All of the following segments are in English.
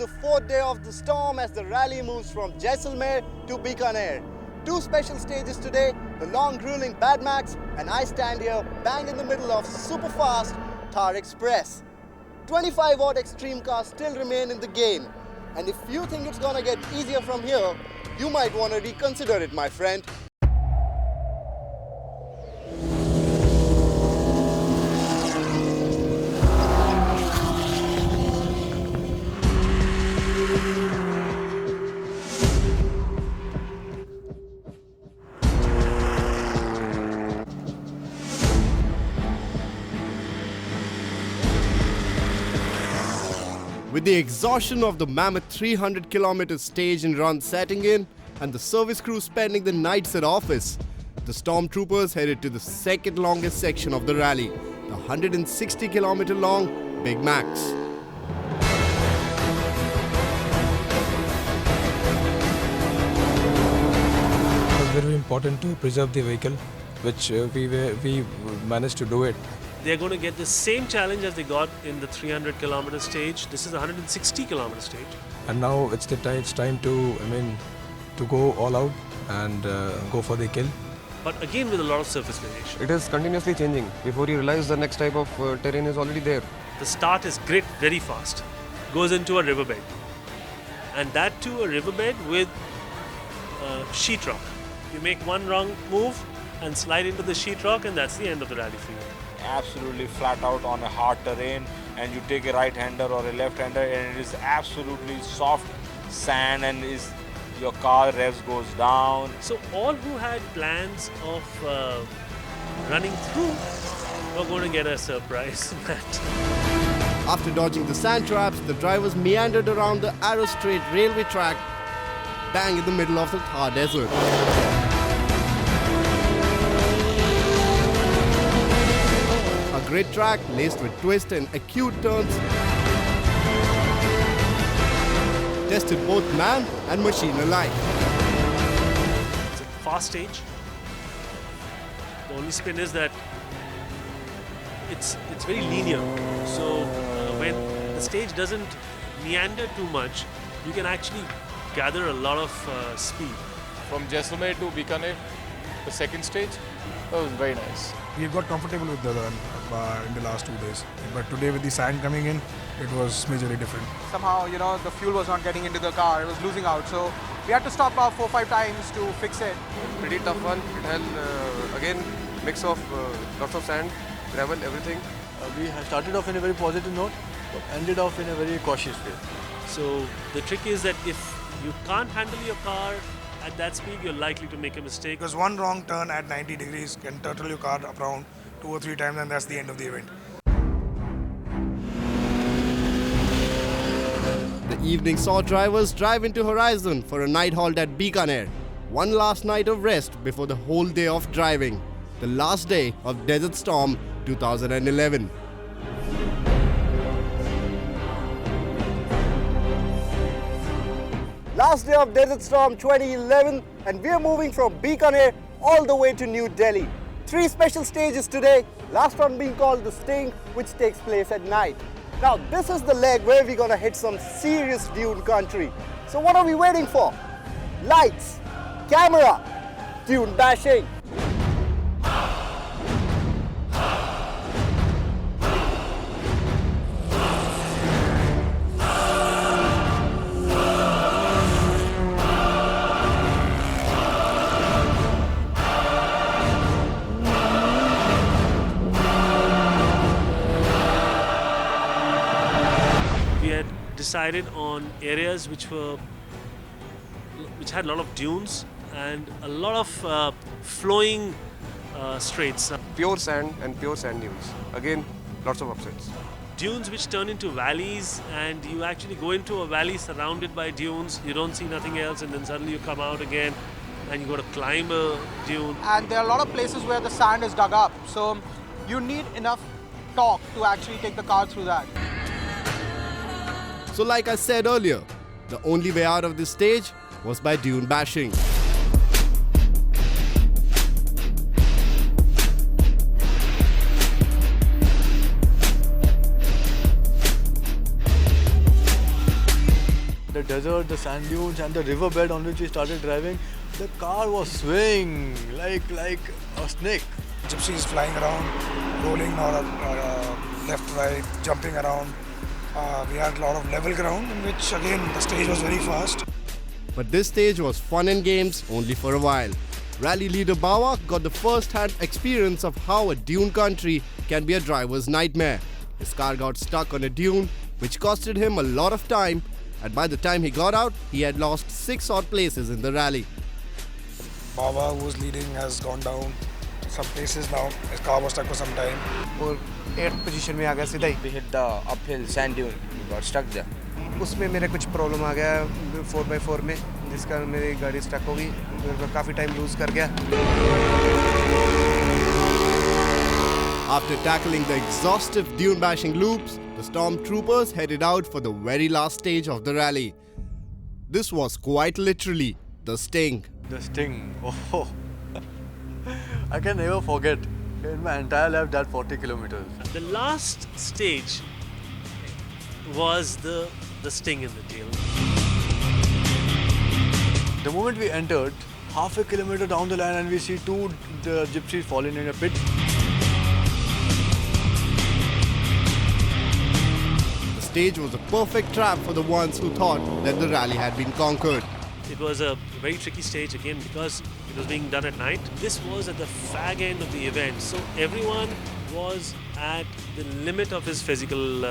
the fourth day of the storm as the rally moves from Jaisalmer to Bikaner. Two special stages today, the long grueling Bad Max, and I stand here bang in the middle of super fast Thar Express. 25 odd extreme cars still remain in the game. And if you think it's gonna get easier from here, you might want to reconsider it, my friend. With the exhaustion of the mammoth 300-kilometer stage and run setting in, and the service crew spending the nights at office, the stormtroopers headed to the second longest section of the rally, the 160-kilometer long Big Max. It was very important to preserve the vehicle, which we managed to do it. They're going to get the same challenge as they got in the 300-kilometer stage. This is a 160-kilometer stage. And now it's time to go all out and go for the kill. But again with a lot of surface variation. It is continuously changing. Before you realize, the next type of terrain is already there. The start is grit very fast. Goes into a riverbed. And that too a riverbed with sheetrock. You make one wrong move and slide into the sheetrock, and that's the end of the rally for you. Absolutely flat out on a hard terrain, and you take a right-hander or a left-hander, and it is absolutely soft sand, and your car revs goes down. So all who had plans of running through were going to get a surprise, Matt. After dodging the sand traps, the drivers meandered around the Arrow Strait railway track, bang in the middle of the Thar Desert. A great track laced with twists and acute turns, tested both man and machine alike. It's a fast stage. The only spin is that it's very linear. So when the stage doesn't meander too much, you can actually gather a lot of speed. From Jaisalmer to Bikaner, the second stage, that was very nice. We got comfortable with the run in the last 2 days, but today with the sand coming in, it was majorly different. Somehow, the fuel was not getting into the car, it was losing out, so we had to stop 4-5 times to fix it. Pretty tough one. It had again mix of lots of sand, gravel, everything. We started off in a very positive note, but ended off in a very cautious way. So the trick is that if you can't handle your car at that speed, you're likely to make a mistake. Because one wrong turn at 90 degrees can turtle your car around 2 or 3 times, and that's the end of the event. The evening saw drivers drive into Horizon for a night halt at Bikaner. One last night of rest before the whole day of driving. The last day of Desert Storm 2011. Last day of Desert Storm 2011, and we are moving from Bikaner all the way to New Delhi. 3 special stages today, last one being called the Sting, which takes place at night. Now this is the leg where we're gonna hit some serious dune country. So what are we waiting for? Lights, camera, dune bashing. Decided on areas which had a lot of dunes and a lot of flowing straits. Pure sand and pure sand dunes. Again, lots of upsets. Dunes which turn into valleys, and you actually go into a valley surrounded by dunes. You don't see nothing else, and then suddenly you come out again and you got to climb a dune. And there are a lot of places where the sand is dug up, so you need enough torque to actually take the car through that. So like I said earlier, the only way out of this stage was by dune bashing. desert, the sand dunes, and the riverbed on which we started driving, the car was swaying like a snake. Gypsy is flying around, rolling left, right, jumping around. We had a lot of level ground in which again the stage was very fast. But this stage was fun and games only for a while. Rally leader Bawa got the first-hand experience of how a dune country can be a driver's nightmare. His car got stuck on a dune, which costed him a lot of time, and by the time he got out, he had lost 6 odd places in the rally. Bawa, who was leading, has gone down some places now. His car was stuck for some time. और 8th position में आ गया सीधा ही. We hit the uphill sand dune. We got stuck there. उसमें मेरे कुछ problem आ गया 4x4 में, जिस कारण मेरी गाड़ी स्टक हो गई. मेरे को काफ़ी टाइम लूज कर गया. After tackling the exhaustive dune bashing loops, the stormtroopers headed out for the very last stage of the rally. This was quite literally the sting. The sting. Oh, I can never forget in my entire life that 40 kilometers. The last stage was the sting in the tail. The moment we entered, half a kilometer down the line, and we see two gypsies falling in a pit. The stage was a perfect trap for the ones who thought that the rally had been conquered. It was a very tricky stage again because it was being done at night. This was at the fag end of the event, so everyone was at the limit of his physical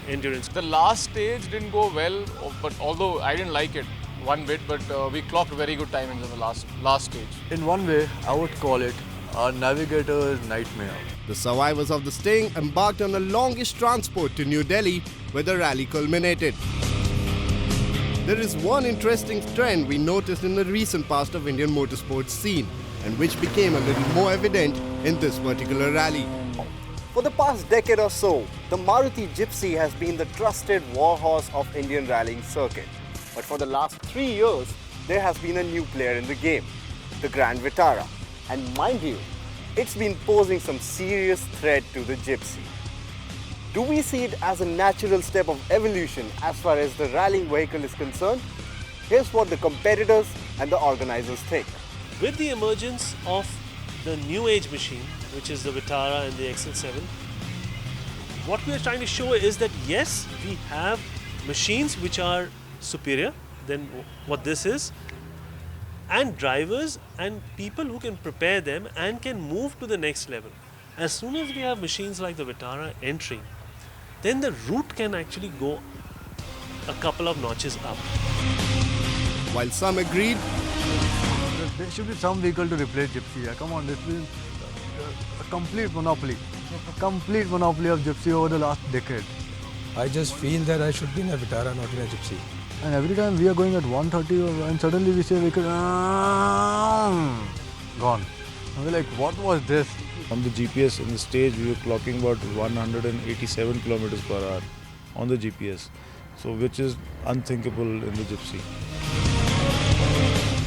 endurance. The last stage didn't go well, but although I didn't like it one bit, but we clocked very good timings in the last stage. In one way, I would call it our navigator's nightmare. The survivors of the sting embarked on the longest transport to New Delhi, where the rally culminated. There is one interesting trend we noticed in the recent past of Indian motorsports scene, and which became a little more evident in this particular rally. For the past decade or so, the Maruti Gypsy has been the trusted warhorse of Indian rallying circuit. But for the last 3 years, there has been a new player in the game, the Grand Vitara. And mind you, it's been posing some serious threat to the Gypsy. Do we see it as a natural step of evolution as far as the rallying vehicle is concerned? Here's what the competitors and the organizers think. With the emergence of the new age machine, which is the Vitara and the XL7, what we are trying to show is that yes, we have machines which are superior than what this is, and drivers and people who can prepare them and can move to the next level. As soon as we have machines like the Vitara entering, then the route can actually go a couple of notches up. While some agreed, There should be some vehicle to replace Gypsy. Yeah, come on, this is a complete monopoly. Complete monopoly of Gypsy over the last decade. I just feel that I should be in a Vitara, not in a Gypsy. And every time we are going at 130 and suddenly we see a vehicle gone. And we're like, what was this? On the GPS in the stage, we were clocking about 187 kilometers per hour on the GPS, so which is unthinkable in the Gypsy.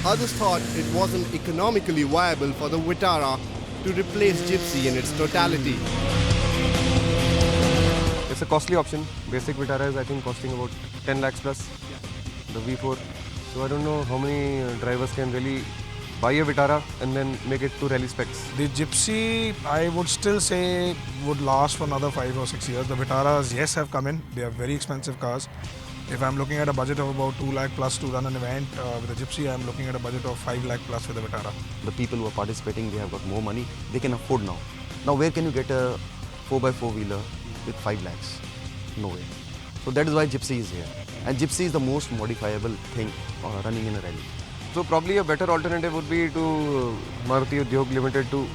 others thought it wasn't economically viable for the Vitara to replace Gypsy in its totality. It's a costly option. Basic Vitara is I think costing about 10 lakhs plus, the V4. So I don't know how many drivers can really buy a Vitara and then make it to rally specs. The Gypsy, I would still say, would last for another 5 or 6 years. The Vitaras, yes, have come in. They are very expensive cars. If I'm looking at a budget of about 2 lakh plus to run an event with the Gypsy, I'm looking at a budget of 5 lakh plus with the Vitara. The people who are participating, they have got more money. They can afford now. Now, where can you get a 4x4 wheeler with 5 lakhs? Nowhere. So that is why Gypsy is here. And Gypsy is the most modifiable thing running in a rally. So probably a better alternative would be to Maruti Udyog Limited to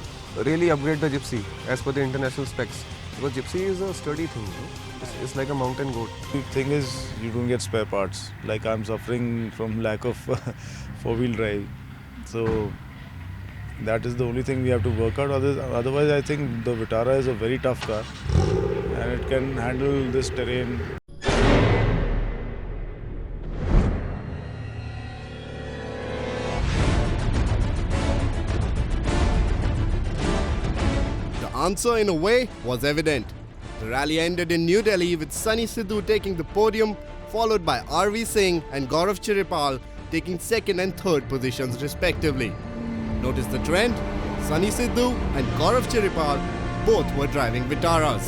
really upgrade the Gypsy as per the international specs. Because Gypsy is a sturdy thing, it's like a mountain goat. The thing is, you don't get spare parts. Like I'm suffering from lack of four-wheel drive. So that is the only thing we have to work out. Otherwise, I think the Vitara is a very tough car and it can handle this terrain. The answer, in a way, was evident. The rally ended in New Delhi with Sunny Sidhu taking the podium, followed by RV Singh and Gaurav Chiripal taking second and third positions respectively. Notice the trend? Sunny Sidhu and Gaurav Chiripal both were driving Vitaras.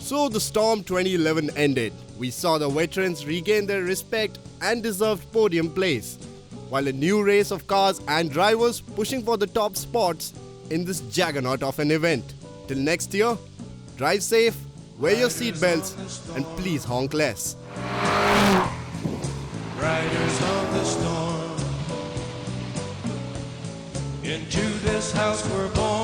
So the Storm 2011 ended. We saw the veterans regain their respect and deserved podium place, while a new race of cars and drivers pushing for the top spots in this juggernaut of an event. Till next year, drive safe, wear your seatbelts, and please honk less. Riders of the storm, into this house we're born.